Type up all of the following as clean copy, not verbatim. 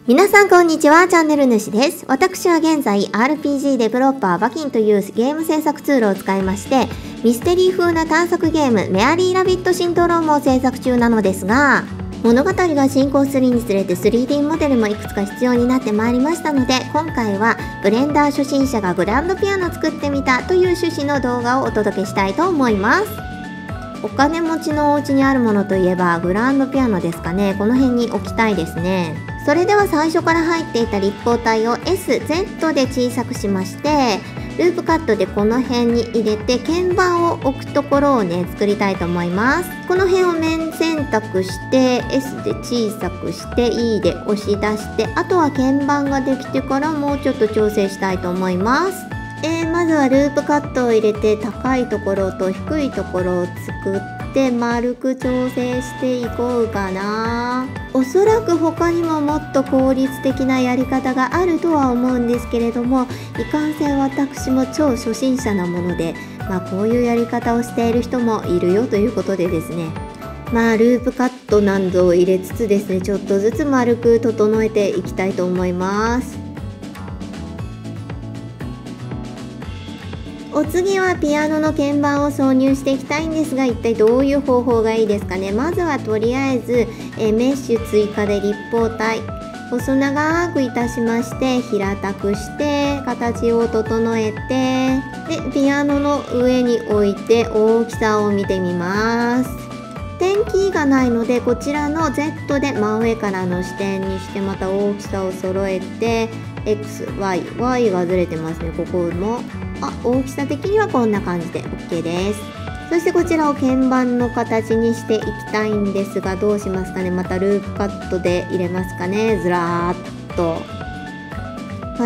皆さんこんにちは、チャンネル主です。私は現在 RPG デベロッパーバキンというゲーム制作ツールを使いまして、ミステリー風な探索ゲームメアリーラビットシンドロームを制作中なのですが、物語が進行するにつれて 3D モデルもいくつか必要になってまいりましたので、今回はブレンダー初心者がグランドピアノ作ってみたという趣旨の動画をお届けしたいと思います。お金持ちのお家にあるものといえばグランドピアノですかね。この辺に置きたいですね。それでは最初から入っていた立方体を SZ で小さくしまして、ループカットでこの辺に入れて鍵盤を置くところをね作りたいと思います。この辺を面選択して S で小さくして E で押し出して、あとは鍵盤ができてからもうちょっと調整したいと思います。まずはループカットを入れて高いところと低いところを作って丸く調整していこうかな。おそらく他にももっと効率的なやり方があるとは思うんですけれども、いかんせん私も超初心者なもので、こういうやり方をしている人もいるよということでですね、ループカットなどを入れつつですね、ちょっとずつ丸く整えていきたいと思います。お次はピアノの鍵盤を挿入していきたいんですが、一体どういう方法がいいですかね。まずはとりあえずメッシュ追加で立方体細長くいたしまして、平たくして形を整えて、でピアノの上に置いて大きさを見てみます。点キーがないのでこちらの Z で真上からの視点にして、また大きさを揃えて XY がずれてますね。ここも大きさ的にはこんな感じで OK です。そしてこちらを鍵盤の形にしていきたいんですが、どうしますかね。またループカットで入れますかね。ずらーっと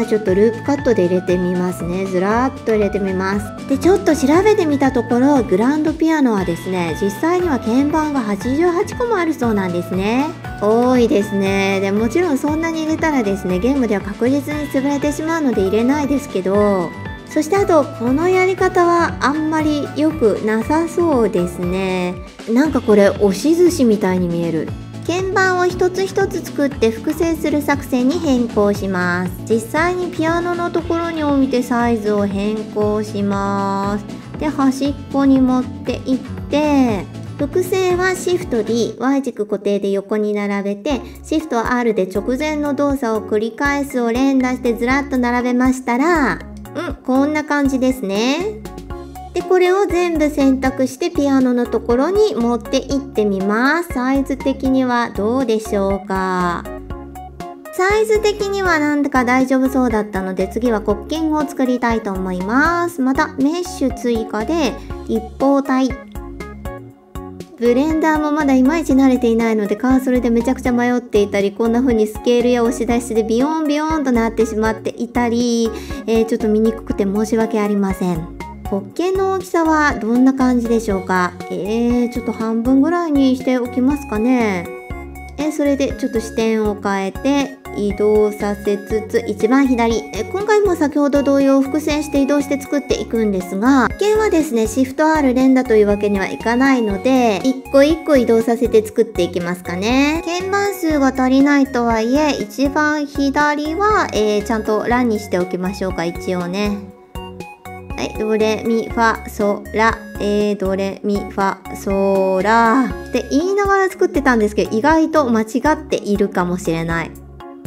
ちょっとループカットで入れてみますね。ずらーっと入れてみます。でちょっと調べてみたところ、グランドピアノはですね、実際には鍵盤が88個もあるそうなんですね。多いですね。でもちろんそんなに入れたらですね、ゲームでは確実に潰れてしまうので入れないですけど、そしてあとこのやり方はあんまり良くなさそうですね。なんかこれ押し寿司みたいに見える。鍵盤を一つ一つ作って複製する作戦に変更します。実際にピアノのところに置いてサイズを変更します。で端っこに持っていって、複製は Shift+D、Y 軸固定で横に並べて Shift+R で直前の動作を繰り返すを連打してずらっと並べましたら、こんな感じですね。でこれを全部選択してピアノのところに持っていってみます。サイズ的にはどうでしょうか。サイズ的にはなんだか大丈夫そうだったので、次は黒鍵を作りたいと思います。またメッシュ追加で立方体、ブレンダーもまだいまいち慣れていないのでカーソルでめちゃくちゃ迷っていたり、こんな風にスケールや押し出しでビヨンビヨンとなってしまっていたり、ちょっと見にくくて申し訳ありません。黒鍵の大きさはどんな感じでしょうか。ちょっと半分ぐらいにしておきますかね。それでちょっと視点を変えて移動させつつ一番左、今回も先ほど同様複製して移動して作っていくんですが、鍵はですね Shift+R 連打というわけにはいかないので、一個一個移動させて作っていきますかね。鍵盤数が足りないとはいえ、一番左は、ちゃんとランにしておきましょうか。一応ね、ドレミファソラ、ドレミファソラって言いながら作ってたんですけど、意外と間違っているかもしれない。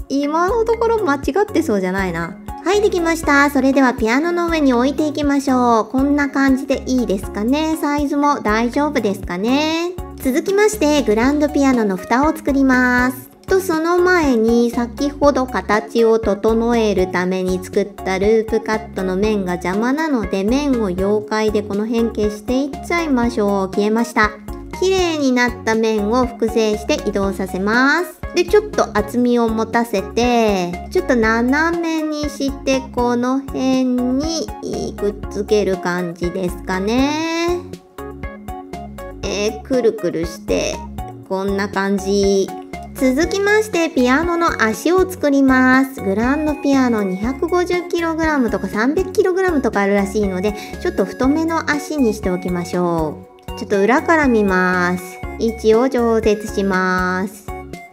今のところ間違ってそうじゃないな。はい、できました。それではピアノの上に置いていきましょう。こんな感じでいいですかね。サイズも大丈夫ですかね。続きましてグランドピアノの蓋を作ります。その前に先ほど形を整えるために作ったループカットの面が邪魔なので、面を溶解でこの辺消していっちゃいましょう。消えました。綺麗になった面を複製して移動させます。でちょっと厚みを持たせて、ちょっと斜めにしてこの辺にくっつける感じですかね。くるくるしてこんな感じ。続きましてピアノの足を作ります。グランドピアノ 250kg とか 300kg とかあるらしいので、ちょっと太めの足にしておきましょう。ちょっと裏から見ます。位置を調節します。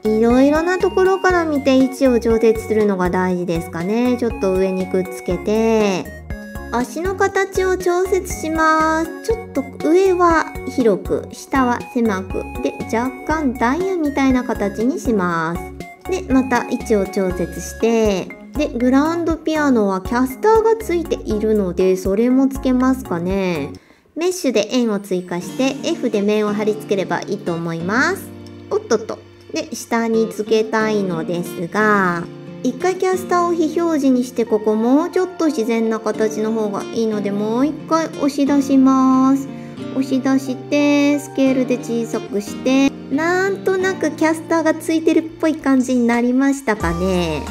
いろいろなところから見て位置を調節するのが大事ですかね。ちょっと上にくっつけて、足の形を調節します。ちょっと上は広く、下は狭く、で、若干ダイヤみたいな形にします。で、また位置を調節して、で、グランドピアノはキャスターがついているので、それもつけますかね。メッシュで円を追加して、F で面を貼り付ければいいと思います。おっとっと。で、下につけたいのですが、一回キャスターを非表示にして、ここもうちょっと自然な形の方がいいので、もう一回押し出します。押し出して、スケールで小さくして、なんとなくキャスターがついてるっぽい感じになりましたかね。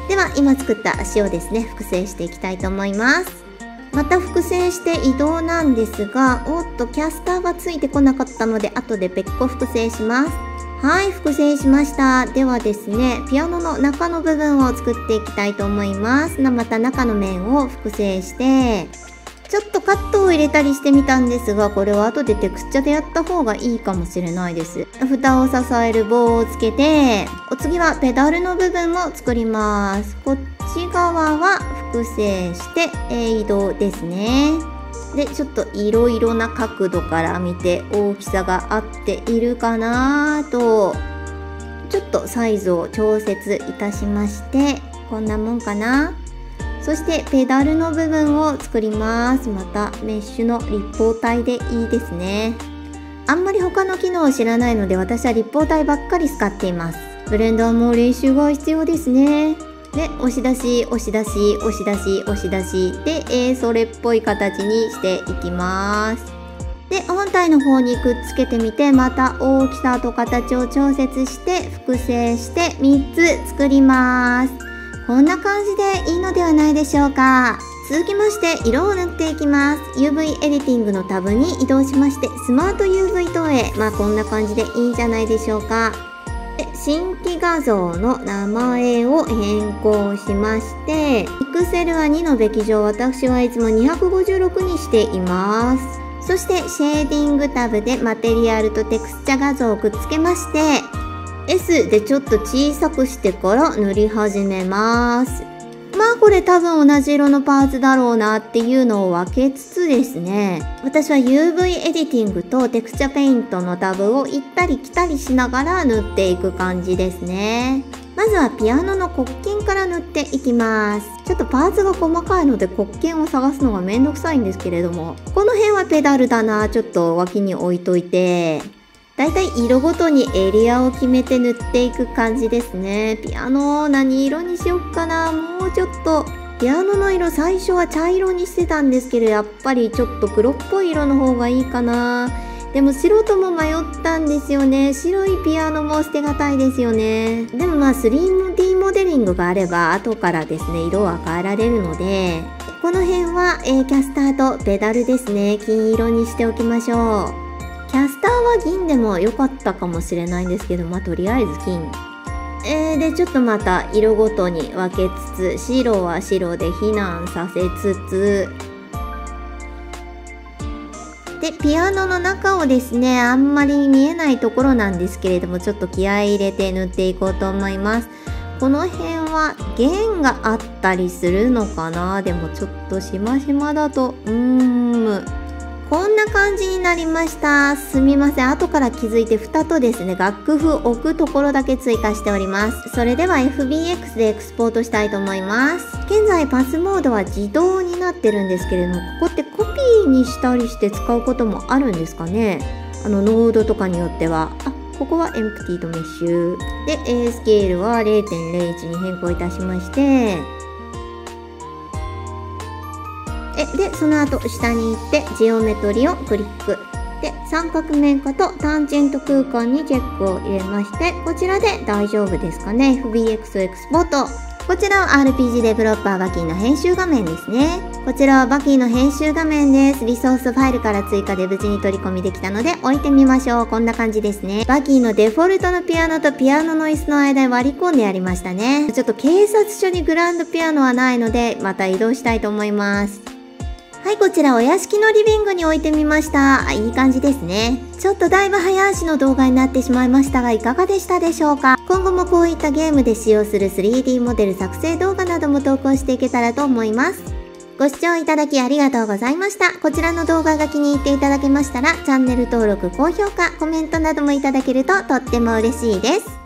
では、今作った足をですね、複製していきたいと思います。また複製して移動なんですが、おっと、キャスターがついてこなかったので、後で別個複製します。はい、複製しました。ではですね、ピアノの中の部分を作っていきたいと思います。また中の面を複製して、ちょっとカットを入れたりしてみたんですが、これは後でテクスチャでやった方がいいかもしれないです。蓋を支える棒をつけて、お次はペダルの部分を作ります。こっち側は複製して、移動ですね。で、ちょっといろいろな角度から見て大きさが合っているかなと、ちょっとサイズを調節いたしまして、こんなもんかな。そしてペダルの部分を作ります。またメッシュの立方体でいいですね。あんまり他の機能を知らないので、私は立方体ばっかり使っています。ブレンダーも練習が必要ですね。で、押し出し、押し出し、押し出し、押し出し。で、それっぽい形にしていきます。で、本体の方にくっつけてみて、また大きさと形を調節して、複製して3つ作ります。こんな感じでいいのではないでしょうか。続きまして、色を塗っていきます。UV エディティングのタブに移動しまして、スマート UV 投影。こんな感じでいいんじゃないでしょうか。新規画像の名前を変更しまして、ピクセルは2のべき乗、私はいつも256にしています。そしてシェーディングタブでマテリアルとテクスチャ画像をくっつけまして、S でちょっと小さくしてから塗り始めます。これ多分同じ色のパーツだろうなっていうのを分けつつですね、私は UV エディティングとテクスチャペイントのタブを行ったり来たりしながら塗っていく感じですね。まずはピアノの黒鍵から塗っていきます。ちょっとパーツが細かいので黒鍵を探すのがめんどくさいんですけれども、この辺はペダルだな、ちょっと脇に置いといて、だいたい色ごとにエリアを決めて塗っていく感じですね。ピアノ何色にしよっかな。もうちょっとピアノの色最初は茶色にしてたんですけど、やっぱりちょっと黒っぽい色の方がいいかな。でも白とも迷ったんですよね。白いピアノも捨てがたいですよね。でも3D モデリングがあれば後からですね、色は変えられるので、この辺は、キャスターとペダルですね、金色にしておきましょう。キャスターは銀でも良かったかもしれないんですけど、とりあえず金。で、ちょっとまた色ごとに分けつつ、白は白で避難させつつ、で、ピアノの中をですね、あんまり見えないところなんですけれども、ちょっと気合い入れて塗っていこうと思います。この辺は弦があったりするのかな。でもちょっとしましまだと、こんな感じになりました。すみません。後から気づいて蓋とですね、楽譜置くところだけ追加しております。それでは FBX でエクスポートしたいと思います。現在パスモードは自動になってるんですけれども、ここってコピーにしたりして使うこともあるんですかね。ノードとかによっては。ここはエンプティとメッシュ。で、スケールは 0.01 に変更いたしまして、で、その後下に行ってジオメトリをクリック。で、三角面化とタンジェント空間にチェックを入れまして、こちらで大丈夫ですかね。FBX エクスポート。こちらは RPG デベロッパーバキーの編集画面ですね。こちらはバキーの編集画面です。リソースファイルから追加で無事に取り込みできたので置いてみましょう。こんな感じですね。バキーのデフォルトのピアノとピアノの椅子の間に割り込んでやりましたね。ちょっと警察署にグランドピアノはないので、また移動したいと思います。はい、こちらお屋敷のリビングに置いてみました。いい感じですね。ちょっとだいぶ早足の動画になってしまいましたが、いかがでしたでしょうか。今後もこういったゲームで使用する 3D モデル作成動画なども投稿していけたらと思います。ご視聴いただきありがとうございました。こちらの動画が気に入っていただけましたら、チャンネル登録、高評価、コメントなどもいただけるととっても嬉しいです。